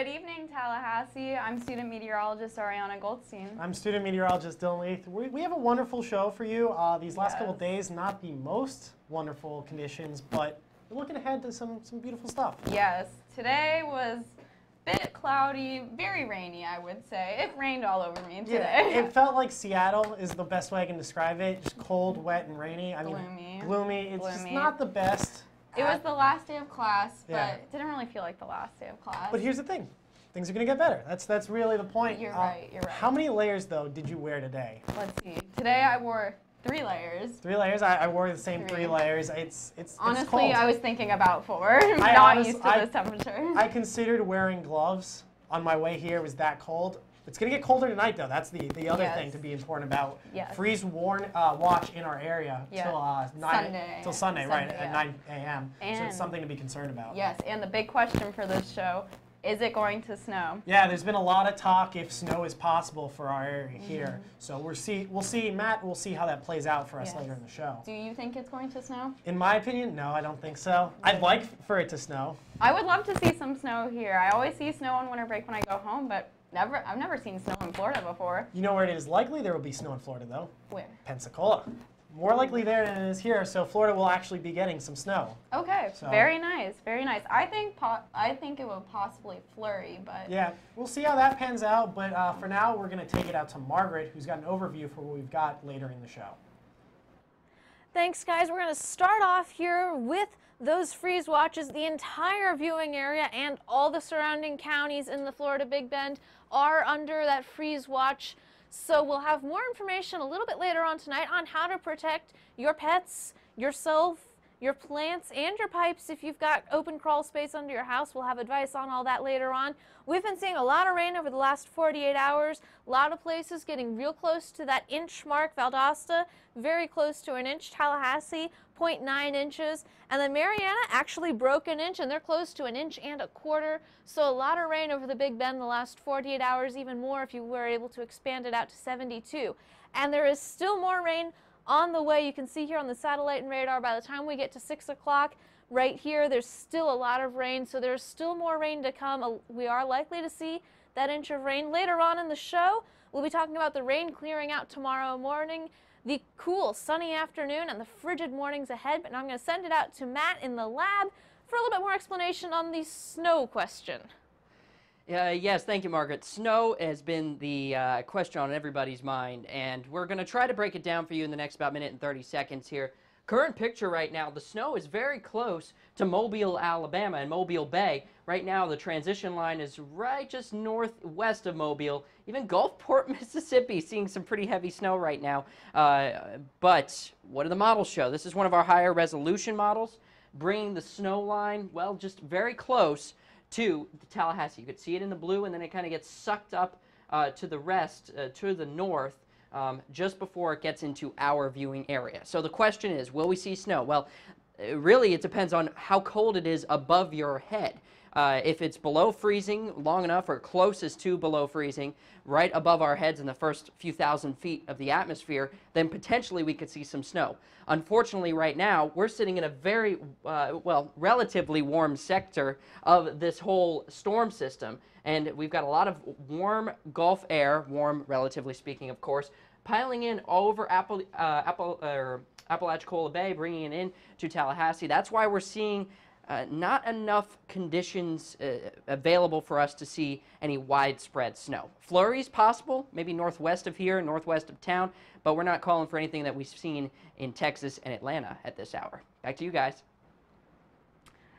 Good evening, Tallahassee. I'm student meteorologist Ariana Goldstein. I'm student meteorologist Dylan Leith. We have a wonderful show for you. These last couple days, not the most wonderful conditions, but we're looking ahead to some beautiful stuff. Yes, today was a bit cloudy, very rainy, I would say. It rained all over me today. Yeah, it felt like Seattle is the best way I can describe it. Just cold, wet, and rainy. I mean, gloomy. It's just not the best. It was the last day of class, but it didn't really feel like the last day of class. But here's the thing. Things are going to get better. That's really the point. You're right. How many layers, though, did you wear today? Let's see. Today I wore 3 layers. 3 layers? I wore the same 3 layers. It's Honestly, cold. I was thinking about 4. I'm not used to this temperature. I considered wearing gloves on my way here. It was that cold. It's going to get colder tonight, though. That's the other thing to be important about. Yes. Freeze watch in our area till Sunday, right, at 9 a.m. So it's something to be concerned about. Yes, and the big question for this show, is it going to snow? Yeah, there's been a lot of talk if snow is possible for our area here. So we'll see, Matt, we'll see how that plays out for us later in the show. Do you think it's going to snow? In my opinion, no, I don't think so. I'd like for it to snow. I would love to see some snow here. I always see snow on winter break when I go home, but I've never seen snow in Florida before. You know where it is likely there will be snow in Florida, though? Where? Pensacola. More likely there than it is here, so Florida will actually be getting some snow. Okay, so. Very nice, very nice. I think it will possibly flurry, but... Yeah, we'll see how that pans out, but for now we're going to take it out to Margaret, who's got an overview for what we've got later in the show. Thanks, guys. We're going to start off here with those freeze watches. The entire viewing area and all the surrounding counties in the Florida Big Bend are under that freeze watch. So we'll have more information a little bit later on tonight on how to protect your pets, yourself, your plants, and your pipes. If you've got open crawl space under your house, we'll have advice on all that later on. We've been seeing a lot of rain over the last 48 hours. A lot of places getting real close to that inch mark. Valdosta, very close to an inch. Tallahassee, 0.9 inches. And then Mariana actually broke an inch, and they're close to 1.25 inches. So a lot of rain over the Big Bend the last 48 hours, even more if you were able to expand it out to 72. And there is still more rain on the way. You can see here on the satellite and radar by the time we get to 6 o'clock right here, there's still a lot of rain, so there's still more rain to come. We are likely to see that inch of rain. Later on in the show, we'll be talking about the rain clearing out tomorrow morning, the cool sunny afternoon, and the frigid mornings ahead. But now I'm going to send it out to Matt in the lab for a little bit more explanation on the snow question. Yes, thank you, Margaret. Snow has been the question on everybody's mind, and we're going to try to break it down for you in the next about minute and 30 seconds here. Current picture right now, the snow is very close to Mobile, Alabama, and Mobile Bay. Right now, the transition line is right just northwest of Mobile. Even Gulfport, Mississippi, seeing some pretty heavy snow right now. But what do the models show? This is one of our higher resolution models, bringing the snow line, well, just very close to Tallahassee. You could see it in the blue, and then it kind of gets sucked up to the rest, to the north, just before it gets into our viewing area. So the question is, will we see snow? Well, really it depends on how cold it is above your head. If it's below freezing long enough, or closest to below freezing, right above our heads in the first few thousand feet of the atmosphere, then potentially we could see some snow. Unfortunately, right now, we're sitting in a very, relatively warm sector of this whole storm system, and we've got a lot of warm Gulf air, warm relatively speaking, of course, piling in all over Apalachicola Bay, bringing it in to Tallahassee. That's why we're seeing not enough conditions available for us to see any widespread snow. Flurries possible, maybe northwest of here, northwest of town, but we're not calling for anything that we've seen in Texas and Atlanta at this hour. Back to you guys.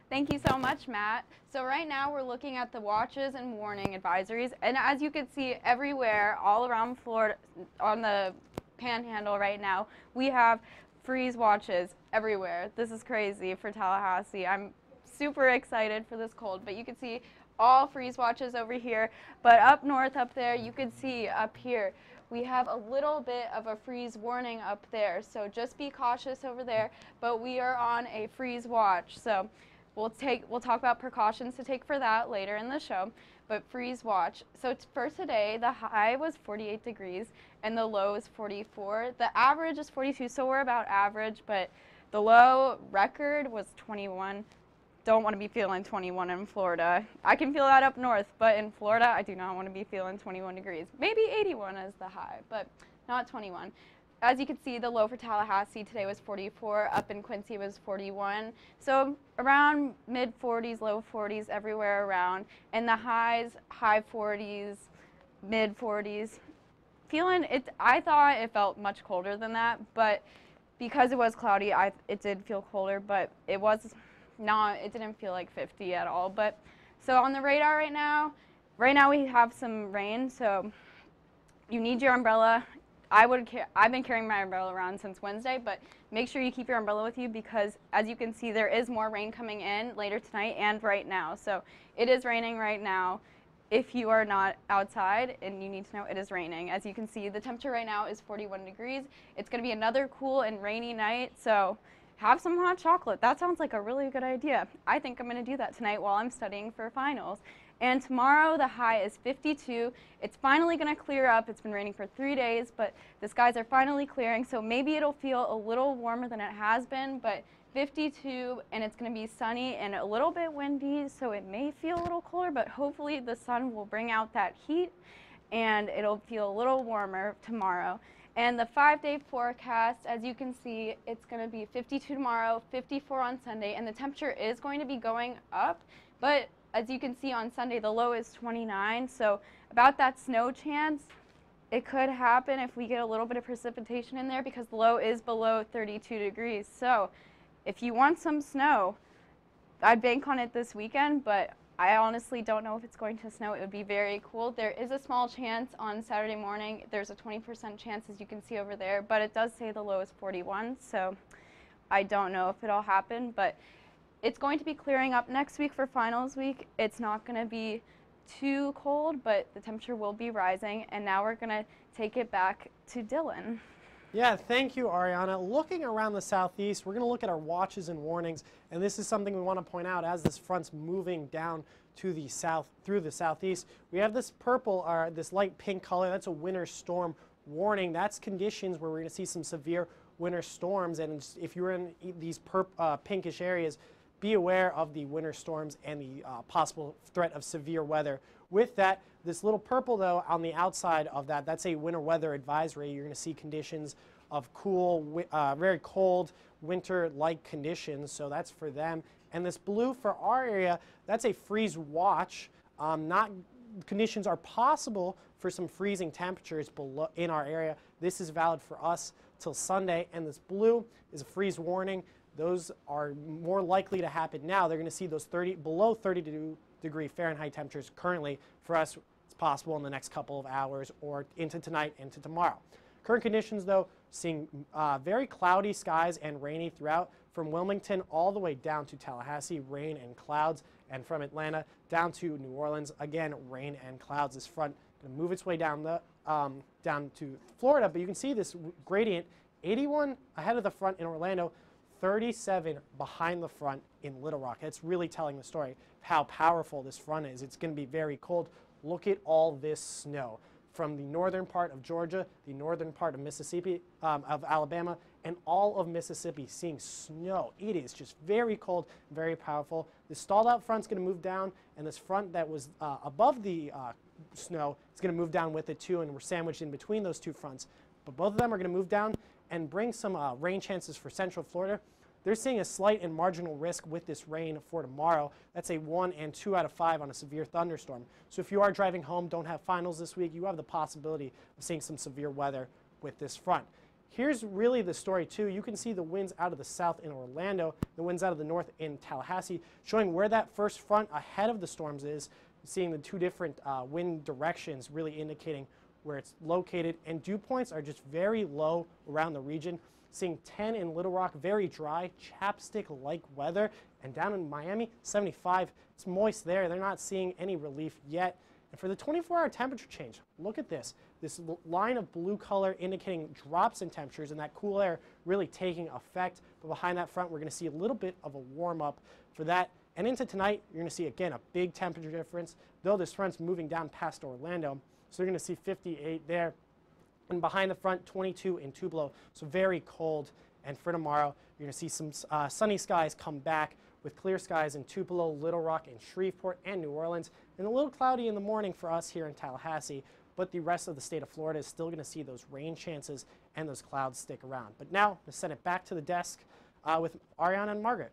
Thank you so much, Matt. So right now we're looking at the watches and warning advisories, and as you can see everywhere, all around Florida, on the panhandle right now, we have freeze watches everywhere. This is crazy for Tallahassee. I'm super excited for this cold, but you can see all freeze watches over here. But up north up there, you can see up here, we have a little bit of a freeze warning up there. So just be cautious over there, but we are on a freeze watch. So we'll talk about precautions to take for that later in the show, but freeze watch. So for today, the high was 48 degrees and the low is 44. The average is 42, so we're about average, but the low record was 21. don't want to be feeling 21 in Florida. I can feel that up north, but in Florida, I do not want to be feeling 21 degrees. Maybe 81 is the high, but not 21. As you can see, the low for Tallahassee today was 44. Up in Quincy was 41. So around mid 40s, low 40s everywhere around. And the highs, high 40s, mid 40s. Feeling it, I thought it felt much colder than that, but because it was cloudy, it did feel colder, but it didn't feel like 50 at all. But so on the radar right now we have some rain, so you need your umbrella. I've been carrying my umbrella around since Wednesday, but make sure you keep your umbrella with you because as you can see, there is more rain coming in later tonight and right now. So it is raining right now. If you are not outside and you need to know, it is raining. As you can see, the temperature right now is 41 degrees. It's going to be another cool and rainy night, so have some hot chocolate. That sounds like a really good idea. I think I'm going to do that tonight while I'm studying for finals. And tomorrow the high is 52. It's finally going to clear up. It's been raining for 3 days, but the skies are finally clearing, so maybe it'll feel a little warmer than it has been, but 52, and it's going to be sunny and a little bit windy, so it may feel a little colder, but hopefully the sun will bring out that heat and it'll feel a little warmer tomorrow. And the 5-day forecast, as you can see, it's going to be 52 tomorrow, 54 on Sunday, and the temperature is going to be going up, but as you can see on Sunday, the low is 29, so about that snow chance, it could happen if we get a little bit of precipitation in there because the low is below 32 degrees. So if you want some snow, I'd bank on it this weekend, but I honestly don't know if it's going to snow. It would be very cool. There is a small chance on Saturday morning. There's a 20% chance, as you can see over there, but it does say the low is 41, so I don't know if it'll happen, but it's going to be clearing up next week for finals week. It's not going to be too cold, but the temperature will be rising, and now we're going to take it back to Dylan. Yeah, thank you, Ariana. Looking around the southeast, we're going to look at our watches and warnings, and this is something we want to point out as this front's moving down to the south through the southeast. We have this purple, or this light pink color. That's a winter storm warning. That's conditions where we're going to see some severe winter storms, and if you're in these pinkish areas, be aware of the winter storms and the possible threat of severe weather. With that, this little purple, though, on the outside of that, that's a winter weather advisory. You're going to see conditions of cool, very cold, winter-like conditions, so that's for them. And this blue for our area, that's a freeze watch. Conditions are possible for some freezing temperatures below in our area. This is valid for us till Sunday, and this blue is a freeze warning. Those are more likely to happen now. They're going to see those below 32-degree Fahrenheit temperatures currently. For us, it's possible in the next couple of hours or into tonight, into tomorrow. Current conditions, though, seeing very cloudy skies and rainy throughout from Wilmington all the way down to Tallahassee, rain and clouds, and from Atlanta down to New Orleans, again, rain and clouds. This front going to move its way down to Florida, but you can see this gradient, 81 ahead of the front in Orlando, 37 behind the front in Little Rock. It's really telling the story of how powerful this front is. It's going to be very cold. Look at all this snow from the northern part of Georgia, the northern part of Mississippi, of Alabama, and all of Mississippi seeing snow. It is just very cold, very powerful. The stalled out front's going to move down, and this front that was above the snow is going to move down with it too, and we're sandwiched in between those two fronts. But both of them are going to move down and bring some rain chances for Central Florida. They're seeing a slight and marginal risk with this rain for tomorrow. That's a 1 and 2 out of 5 on a severe thunderstorm. So if you are driving home, don't have finals this week, you have the possibility of seeing some severe weather with this front. Here's really the story too. You can see the winds out of the south in Orlando, the winds out of the north in Tallahassee, showing where that first front ahead of the storms is, seeing the two different wind directions really indicating where it's located, and dew points are just very low around the region. Seeing 10 in Little Rock, very dry, chapstick-like weather, and down in Miami, 75. It's moist there. They're not seeing any relief yet. And for the 24-hour temperature change, look at this. This line of blue color indicating drops in temperatures and that cool air really taking effect. But behind that front, we're going to see a little bit of a warm-up for that. And into tonight, you're going to see, again, a big temperature difference, though this front's moving down past Orlando. So you're going to see 58 there. And behind the front, 22 in Tupelo. So very cold. And for tomorrow, you're going to see some sunny skies come back with clear skies in Tupelo, Little Rock, and Shreveport, and New Orleans, and a little cloudy in the morning for us here in Tallahassee. But the rest of the state of Florida is still going to see those rain chances and those clouds stick around. But now, let's send it back to the desk with Ariana and Margaret.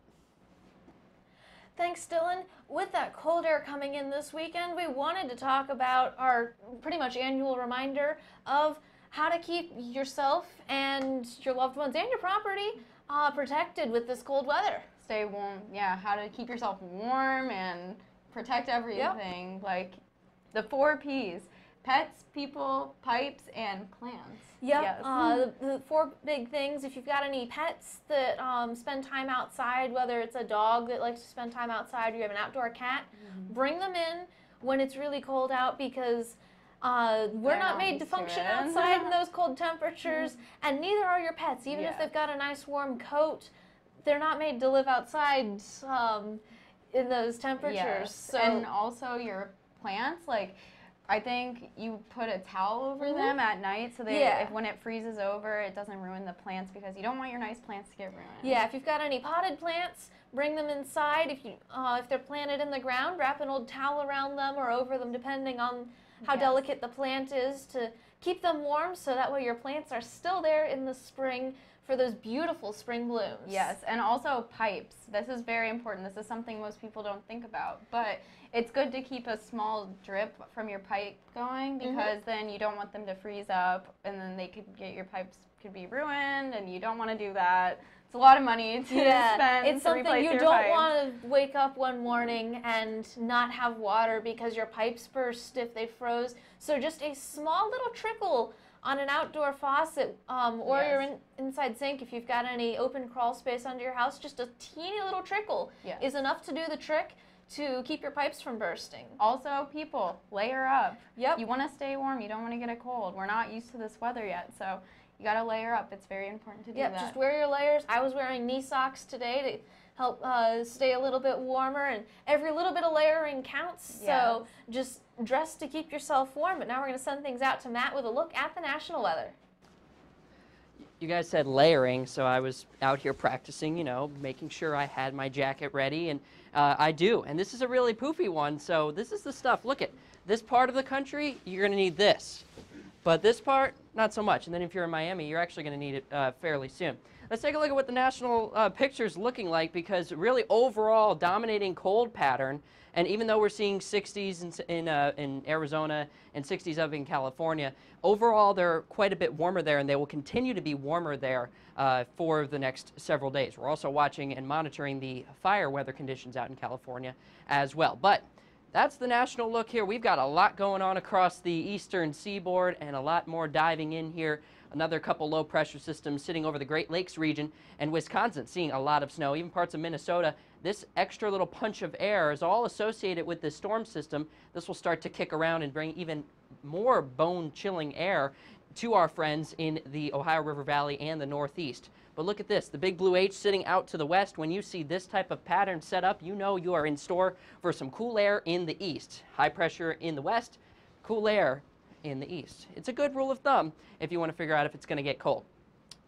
Thanks, Dylan. With that cold air coming in this weekend, we wanted to talk about our pretty much annual reminder of how to keep yourself and your loved ones and your property protected with this cold weather. Stay warm. Yeah, how to keep yourself warm and protect everything. Yep. Like the 4 Ps. Pets, people, pipes, and plants. Yep. Yes. The 4 big things. If you've got any pets that spend time outside, whether it's a dog that likes to spend time outside or you have an outdoor cat, bring them in when it's really cold out, because we're not made to function outside in those cold temperatures, and neither are your pets. Even if they've got a nice warm coat, they're not made to live outside in those temperatures. Yes. So, and also your plants, like, I think you put a towel over them at night so they, if when it freezes over, it doesn't ruin the plants, because you don't want your nice plants to get ruined. yeah, if you've got any potted plants, bring them inside. If they're planted in the ground, wrap an old towel around them or over them, depending on how delicate the plant is, to keep them warm, so that way your plants are still there in the spring for those beautiful spring blooms. Yes, and also pipes. This is very important. This is something most people don't think about, but it's good to keep a small drip from your pipe going, because then you don't want them to freeze up, and then they could get, your pipes could be ruined, and you don't want to do that. It's a lot of money to spend. It's to something replace you your don't pipes. want to wake up one morning and not have water because your pipes burst if they froze. So just a small little trickle on an outdoor faucet or your inside sink, if you've got any open crawl space under your house, just a teeny little trickle is enough to do the trick to keep your pipes from bursting. Also, people, layer up. Yep. You want to stay warm. You don't want to get a cold. We're not used to this weather yet, so you got to layer up. It's very important to do that. Just wear your layers. I was wearing knee socks today to help stay a little bit warmer, and every little bit of layering counts. So just dress to keep yourself warm. But now we're going to send things out to Matt with a look at the national weather. You guys said layering, so I was out here practicing, you know, making sure I had my jacket ready, and I do. And this is a really poofy one, so this is the stuff. Look at this part of the country, you're going to need this. But this part, not so much. And then if you're in Miami, you're actually going to need it fairly soon. Let's take a look at what the national picture's looking like, because really overall dominating cold pattern. And even though we're seeing 60s in Arizona and 60s up in California, overall they're quite a bit warmer there, and they will continue to be warmer there for the next several days. We're also watching and monitoring the fire weather conditions out in California as well. But that's the national look here. We've got a lot going on across the eastern seaboard and a lot more diving in here. Another couple low pressure systems sitting over the Great Lakes region, and Wisconsin seeing a lot of snow, even parts of Minnesota. This extra little punch of air is all associated with this storm system. This will start to kick around and bring even more bone-chilling air to our friends in the Ohio River Valley and the Northeast. But look at this, the big blue H sitting out to the west. When you see this type of pattern set up, you know you are in store for some cool air in the east. High pressure in the west, cool air in the east. It's a good rule of thumb if you want to figure out if it's going to get cold.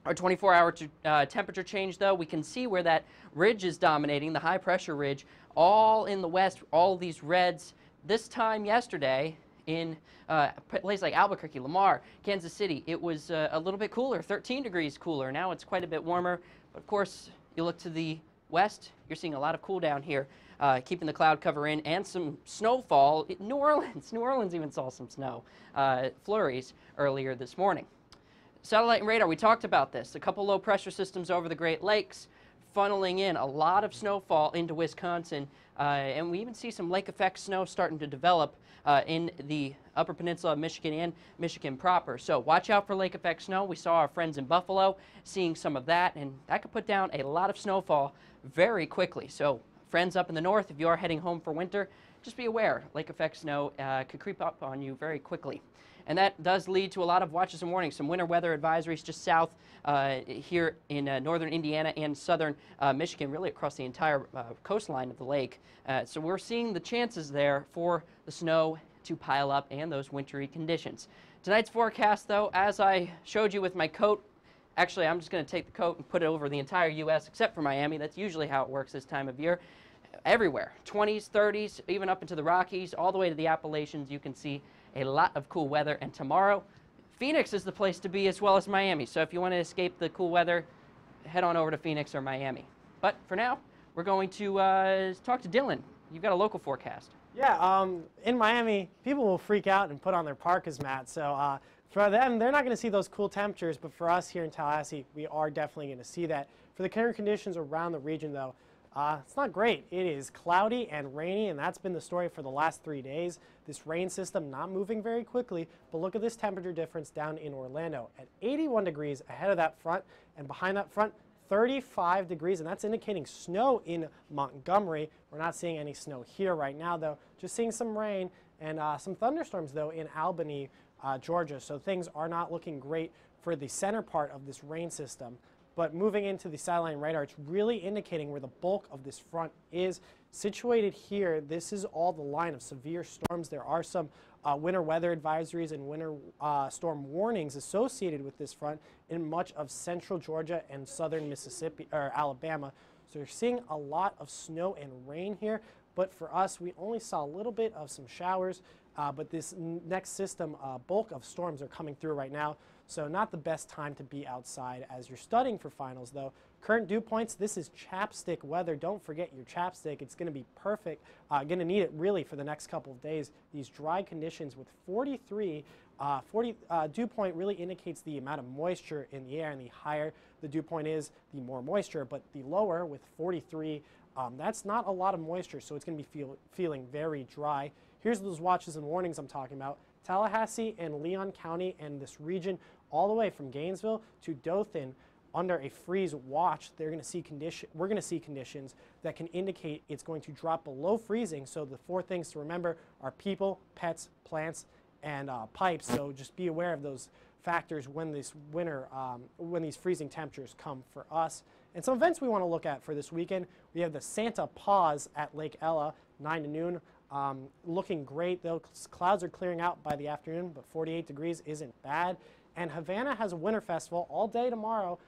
Our 24-hour temperature change, though, we can see where that ridge is dominating, the high pressure ridge, all in the west, all these reds. This time yesterday in places like Albuquerque, Lamar, Kansas City, it was a little bit cooler, 13 degrees cooler. Now it's quite a bit warmer. But of course, you look to the west, you're seeing a lot of cool down here, keeping the cloud cover in, and some snowfall. New Orleans even saw some snow flurries earlier this morning. Satellite and radar, we talked about this. A couple low pressure systems over the Great Lakes funneling in a lot of snowfall into Wisconsin, and we even see some lake effect snow starting to develop in the Upper Peninsula of Michigan and Michigan proper. So watch out for lake effect snow. We saw our friends in Buffalo seeing some of that, and that could put down a lot of snowfall very quickly. So friends up in the north, if you are heading home for winter, just be aware. Lake effect snow could creep up on you very quickly. And that does lead to a lot of watches and warnings. Some winter weather advisories just south here in northern Indiana and southern Michigan, really across the entire coastline of the lake. So we're seeing the chances there for the snow to pile up and those wintry conditions. Tonight's forecast, though, as I showed you with my coat, Actually, I'm just going to take the coat and put it over the entire U.S. except for Miami. That's usually how it works this time of year. Everywhere, 20s, 30s, even up into the Rockies, all the way to the Appalachians, you can see a lot of cool weather. And tomorrow, Phoenix is the place to be as well as Miami. So if you want to escape the cool weather, head on over to Phoenix or Miami. But for now, we're going to talk to Dylan. You've got a local forecast. Yeah, in Miami, people will freak out and put on their parkas, Matt. So for them, they're not going to see those cool temperatures, but for us here in Tallahassee, we are definitely going to see that. For the current conditions around the region, though, it's not great. It is cloudy and rainy, and that's been the story for the last 3 days. This rain system not moving very quickly, but look at this temperature difference down in Orlando at 81 degrees ahead of that front, and behind that front, 35 degrees, and that's indicating snow in Montgomery. We're not seeing any snow here right now, though. Just seeing some rain and some thunderstorms, though, in Albany, Georgia. So things are not looking great for the center part of this rain system. But moving into the satellite radar, it's really indicating where the bulk of this front is. Situated here, this is all the line of severe storms. There are some winter weather advisories and winter storm warnings associated with this front in much of central Georgia and southern Mississippi or Alabama. So you're seeing a lot of snow and rain here, but for us, we only saw a little bit of some showers, but this next system, bulk of storms are coming through right now. So not the best time to be outside as you're studying for finals, though. Current dew points, this is chapstick weather. Don't forget your chapstick. It's going to be perfect. Going to need it really for the next couple of days. These dry conditions with 43, dew point really indicates the amount of moisture in the air, and the higher the dew point is, the more moisture. But the lower with 43, that's not a lot of moisture, so it's going to be feeling very dry. Here's those watches and warnings I'm talking about. Tallahassee and Leon County and this region all the way from Gainesville to Dothan under a freeze watch. We're going to see conditions that can indicate it's going to drop below freezing. So the 4 things to remember are people, pets, plants, and pipes. So just be aware of those factors when this winter, when these freezing temperatures come for us. And some events we want to look at for this weekend, we have the Santa Pause at Lake Ella, 9 to noon. Looking great. Those clouds are clearing out by the afternoon, but 48 degrees isn't bad. And Havana has a winter festival all day tomorrow,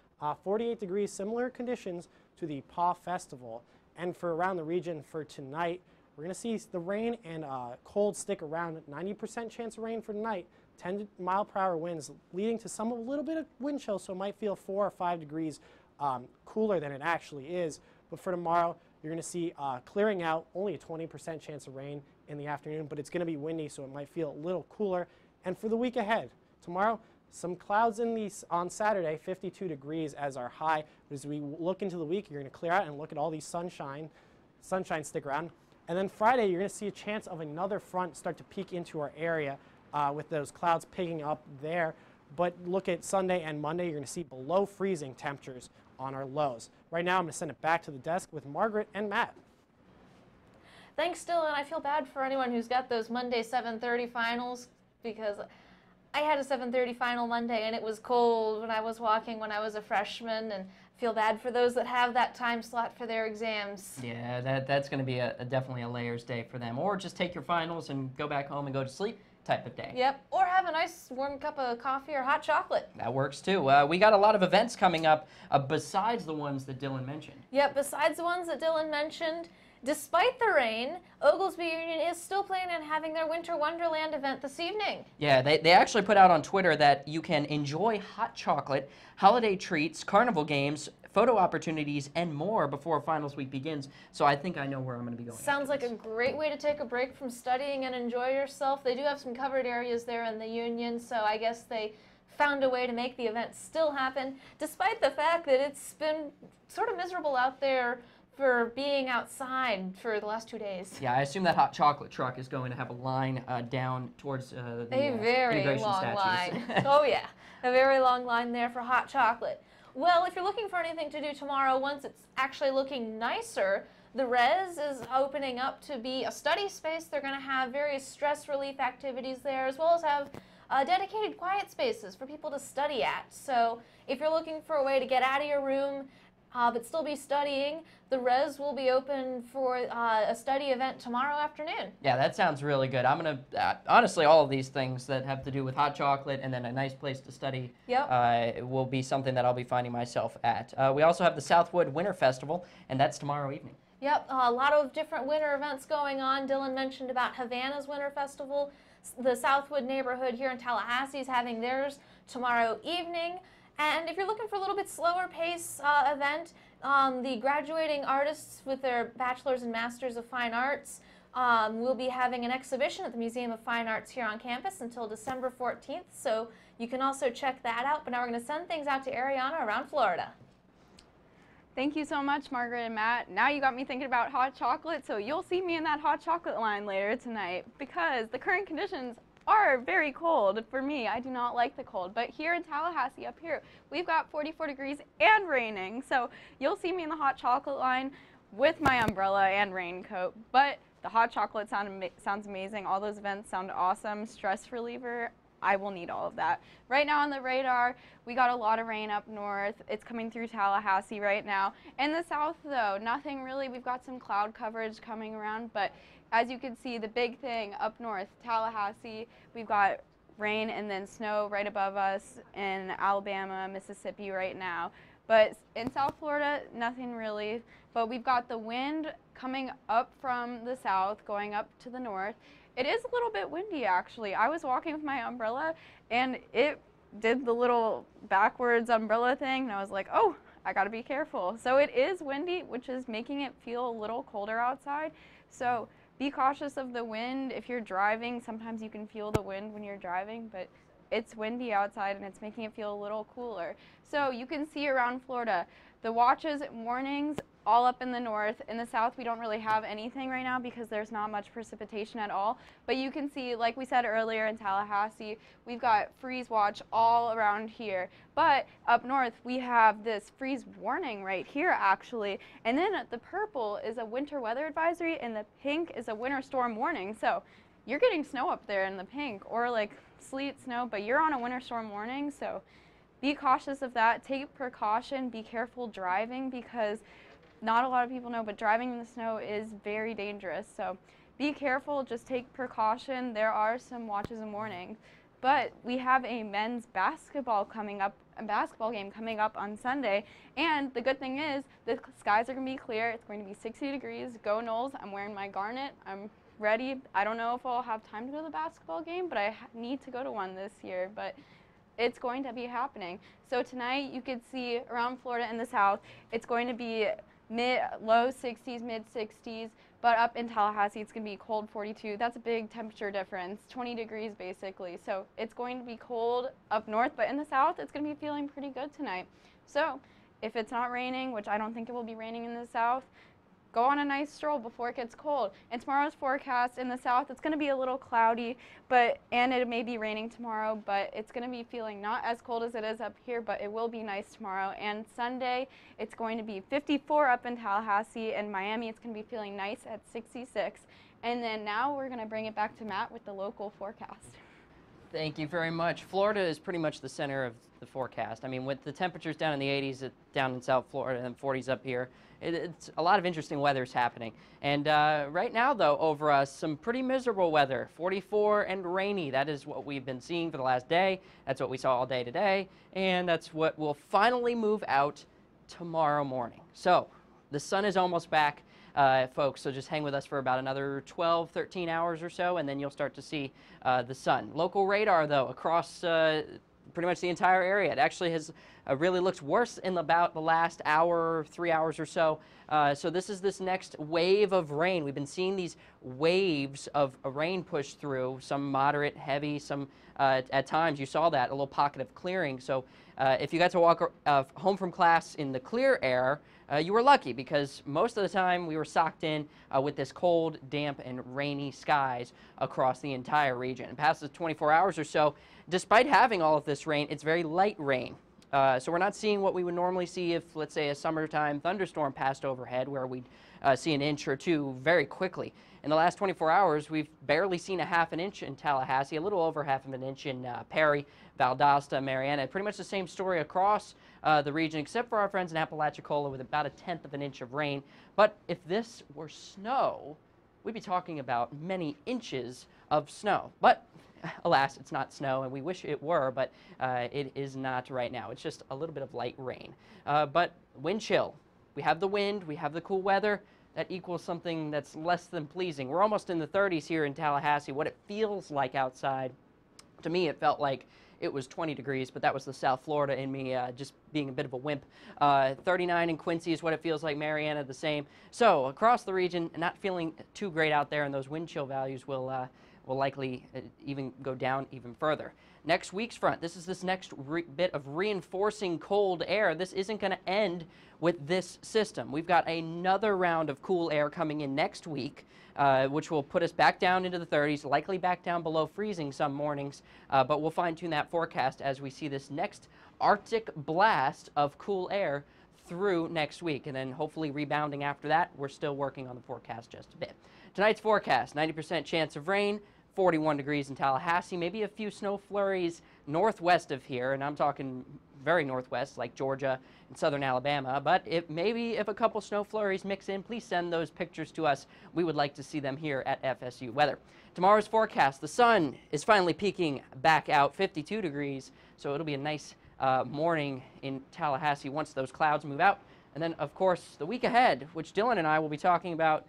48 degrees, similar conditions to the PAW Festival. And for around the region for tonight, we're going to see the rain and cold stick around. 90% chance of rain for tonight, 10-mile-per-hour winds leading to a little bit of wind chill, so it might feel 4 or 5 degrees cooler than it actually is. But for tomorrow, you're going to see clearing out, only a 20% chance of rain in the afternoon, but it's going to be windy, so it might feel a little cooler. And for the week ahead, tomorrow, some clouds on Saturday, 52 degrees as our high. But as we look into the week, you're going to clear out and look at all these sunshine stick around. And then Friday, you're going to see a chance of another front start to peek into our area with those clouds picking up there. But look at Sunday and Monday, you're going to see below freezing temperatures on our lows. Right now, I'm going to send it back to the desk with Margaret and Matt. Thanks, Dylan. I feel bad for anyone who's got those Monday 7:30 finals, because I had a 7:30 final Monday and it was cold when I was walking when I was a freshman, and feel bad for those that have that time slot for their exams. Yeah, that's going to be definitely a layers day for them. Or just take your finals and go back home and go to sleep type of day. Yep, or have a nice warm cup of coffee or hot chocolate. That works too. We got a lot of events coming up besides the ones that Dylan mentioned. Yep, besides the ones that Dylan mentioned. Despite the rain, Oglesby Union is still planning on having their Winter Wonderland event this evening. Yeah, they actually put out on Twitter that you can enjoy hot chocolate, holiday treats, carnival games, photo opportunities, and more before finals week begins. So I think I know where I'm going to be going. Sounds like a great way to take a break from studying and enjoy yourself. They do have some covered areas there in the Union, so I guess they found a way to make the event still happen, despite the fact that it's been sort of miserable out there for being outside for the last 2 days. Yeah, I assume that hot chocolate truck is going to have a line down towards the very immigration long statues. line. Oh yeah, a very long line there for hot chocolate. Well, if you're looking for anything to do tomorrow, once it's actually looking nicer, the Res is opening up to be a study space. They're going to have various stress relief activities there, as well as have dedicated quiet spaces for people to study at. So if you're looking for a way to get out of your room, but still be studying. The res will be open for a study event tomorrow afternoon. Yeah, that sounds really good. I'm going to, honestly, all of these things that have to do with hot chocolate and then a nice place to study will be something that I'll be finding myself at. We also have the Southwood Winter Festival, and that's tomorrow evening. Yep, a lot of different winter events going on. Dylan mentioned about Havana's Winter Festival. The Southwood neighborhood here in Tallahassee is having theirs tomorrow evening. And if you're looking for a little bit slower pace event, the graduating artists with their Bachelor's and Master's of Fine Arts will be having an exhibition at the Museum of Fine Arts here on campus until December 14th. So you can also check that out. But now we're going to send things out to Ariana around Florida. Thank you so much, Margaret and Matt. Now you got me thinking about hot chocolate, so you'll see me in that hot chocolate line later tonight because the current conditions are very cold for me. I do not like the cold, but here in Tallahassee up here, we've got 44 degrees and raining, so you'll see me in the hot chocolate line with my umbrella and raincoat, but the hot chocolate sounds amazing. All those events sound awesome. Stress reliever, I will need all of that. Right now on the radar, we got a lot of rain up north. It's coming through Tallahassee right now. In the south though, nothing really. We've got some cloud coverage coming around, but as you can see, the big thing up north, Tallahassee, we've got rain and then snow right above us in Alabama, Mississippi right now. But in South Florida, nothing really. But we've got the wind coming up from the south, going up to the north. It is a little bit windy, actually. I was walking with my umbrella, and it did the little backwards umbrella thing, and I was like, oh, I gotta be careful. So it is windy, which is making it feel a little colder outside. So be cautious of the wind. If you're driving, sometimes you can feel the wind when you're driving, but it's windy outside, and it's making it feel a little cooler. So you can see around Florida, the watches warnings all up in the north. In the south, we don't really have anything right now because there's not much precipitation at all. But you can see, like we said earlier in Tallahassee, we've got freeze watch all around here. But up north, we have this freeze warning right here, actually. And then the purple is a winter weather advisory, and the pink is a winter storm warning. So you're getting snow up there in the pink, or like sleet, snow, but you're on a winter storm warning. So be cautious of that. Take precaution. Be careful driving because not a lot of people know, but driving in the snow is very dangerous. So be careful, just take precaution. There are some watches and warnings. But we have a men's basketball game coming up on Sunday. And the good thing is the skies are going to be clear. It's going to be 60 degrees. Go Noles. I'm wearing my garnet. I'm ready. I don't know if I'll have time to go to the basketball game, but I need to go to one this year. But it's going to be happening. So tonight you could see around Florida in the south, it's going to be low 60s, mid 60s, but up in Tallahassee it's going to be cold 42. That's a big temperature difference, 20 degrees basically. So it's going to be cold up north, but in the south it's going to be feeling pretty good tonight. So if it's not raining, which I don't think it will be raining in the south, go on a nice stroll before it gets cold. And tomorrow's forecast in the south, it's going to be a little cloudy, and it may be raining tomorrow, but it's going to be feeling not as cold as it is up here, but it will be nice tomorrow. And Sunday, it's going to be 54 up in Tallahassee, and Miami, it's going to be feeling nice at 66. And then now we're going to bring it back to Matt with the local forecast. Thank you very much. Florida is pretty much the center of the forecast. I mean, with the temperatures down in the 80s down in South Florida and 40s up here, it's a lot of interesting weather's happening. And right now, though, over us, some pretty miserable weather, 44 and rainy. That is what we've been seeing for the last day. That's what we saw all day today. And that's what will finally move out tomorrow morning. So the sun is almost back. Folks, so just hang with us for about another 12, 13 hours or so, and then you'll start to see the sun. Local radar, though, across pretty much the entire area. It actually has really looks worse in about the last hour, 3 hours or so. So this is this next wave of rain. We've been seeing these waves of rain push through, some moderate, heavy, some at times you saw that, a little pocket of clearing. So if you got to walk home from class in the clear air, you were lucky because most of the time we were socked in with this cold, damp, and rainy skies across the entire region. And past the 24 hours or so, despite having all of this rain, it's very light rain. So we're not seeing what we would normally see if, let's say, a summertime thunderstorm passed overhead where we'd see an inch or two very quickly. in the last 24 hours, we've barely seen a half an inch in Tallahassee, a little over half of an inch in Perry, Valdosta, Marietta. Pretty much the same story across the region, except for our friends in Apalachicola with about 1/10 of an inch of rain. But if this were snow, we'd be talking about many inches of snow. But alas, it's not snow, and we wish it were, but it is not right now. It's just a little bit of light rain. But wind chill. We have the wind, we have the cool weather. That equals something that's less than pleasing. We're almost in the 30s here in Tallahassee. What it feels like outside, to me, it felt like it was 20 degrees, but that was the South Florida in me just being a bit of a wimp. 39 in Quincy is what it feels like. Marietta, the same. So across the region, not feeling too great out there, and those wind chill values will likely even go down even further. Next week's front, this is this next bit of reinforcing cold air. This isn't going to end with this system. We've got another round of cool air coming in next week, which will put us back down into the 30s, likely back down below freezing some mornings, but we'll fine-tune that forecast as we see this next Arctic blast of cool air through next week, and then hopefully rebounding after that. We're still working on the forecast just a bit. Tonight's forecast, 90% chance of rain, 41 degrees in Tallahassee, maybe a few snow flurries northwest of here, and I'm talking very northwest, like Georgia and southern Alabama, but maybe if a couple snow flurries mix in, please send those pictures to us. We would like to see them here at FSU Weather. Tomorrow's forecast, the sun is finally peeking back out, 52 degrees, so it'll be a nice morning in Tallahassee once those clouds move out. And then, of course, the week ahead, which Dylan and I will be talking about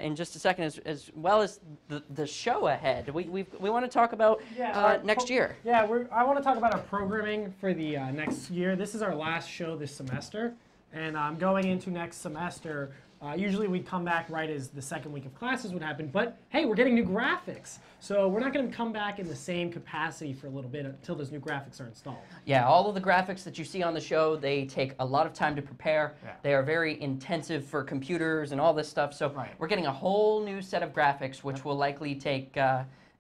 in just a second, as well as the show ahead. We want to talk about next year. Yeah, I want to talk about our programming for the next year. This is our last show this semester, and going into next semester, usually we'd come back right as the second week of classes would happen, but hey, we're getting new graphics. So we're not going to come back in the same capacity for a little bit until those new graphics are installed. Yeah, all of the graphics that you see on the show, they take a lot of time to prepare. Yeah. They are very intensive for computers and all this stuff. So we're getting a whole new set of graphics, which will likely take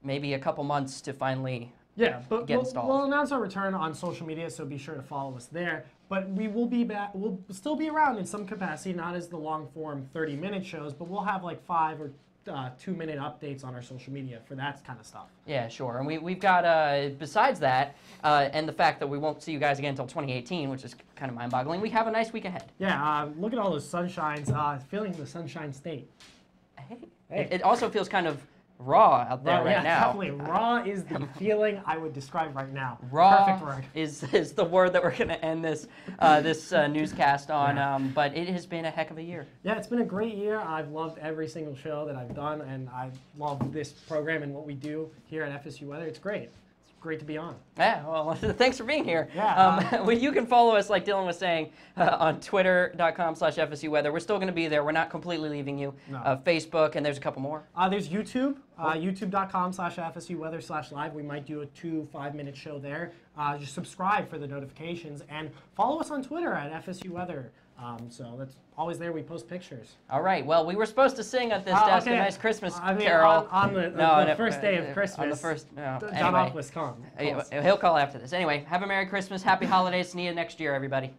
maybe a couple months to finally get installed. We'll announce our return on social media, so be sure to follow us there. But we will be back. We'll still be around in some capacity, not as the long-form 30-minute shows, but we'll have like 5 or 2-minute updates on our social media for that kind of stuff. Yeah, sure. And we've got, besides that, and the fact that we won't see you guys again until 2018, which is kind of mind-boggling, we have a nice week ahead. Yeah, look at all those sunshines. Feeling the sunshine state. Hey. It also feels kind of raw out there right now. Definitely. Raw is the feeling I would describe right now. Raw Perfect word. is the word that we're going to end this newscast on. But it has been a heck of a year. Yeah, it's been a great year. I've loved every single show that I've done, and I love this program and what we do here at FSU Weather. It's great. Great to be on. Yeah, well, thanks for being here. Yeah. Well, you can follow us, like Dylan was saying, on twitter.com/FSU Weather. We're still going to be there. We're not completely leaving you. No. Facebook, and there's a couple more. There's YouTube, youtube.com/FSU Weather/live. We might do a 2 5-minute show there. Just subscribe for the notifications, and follow us on Twitter at FSU Weather. So that's always there. We post pictures. All right. Well, we were supposed to sing at this desk a nice Christmas carol. On the first day of Christmas. On the first. No. John Aquist, come. He'll call after this. Anyway, have a Merry Christmas. Happy holidays. See you next year, everybody.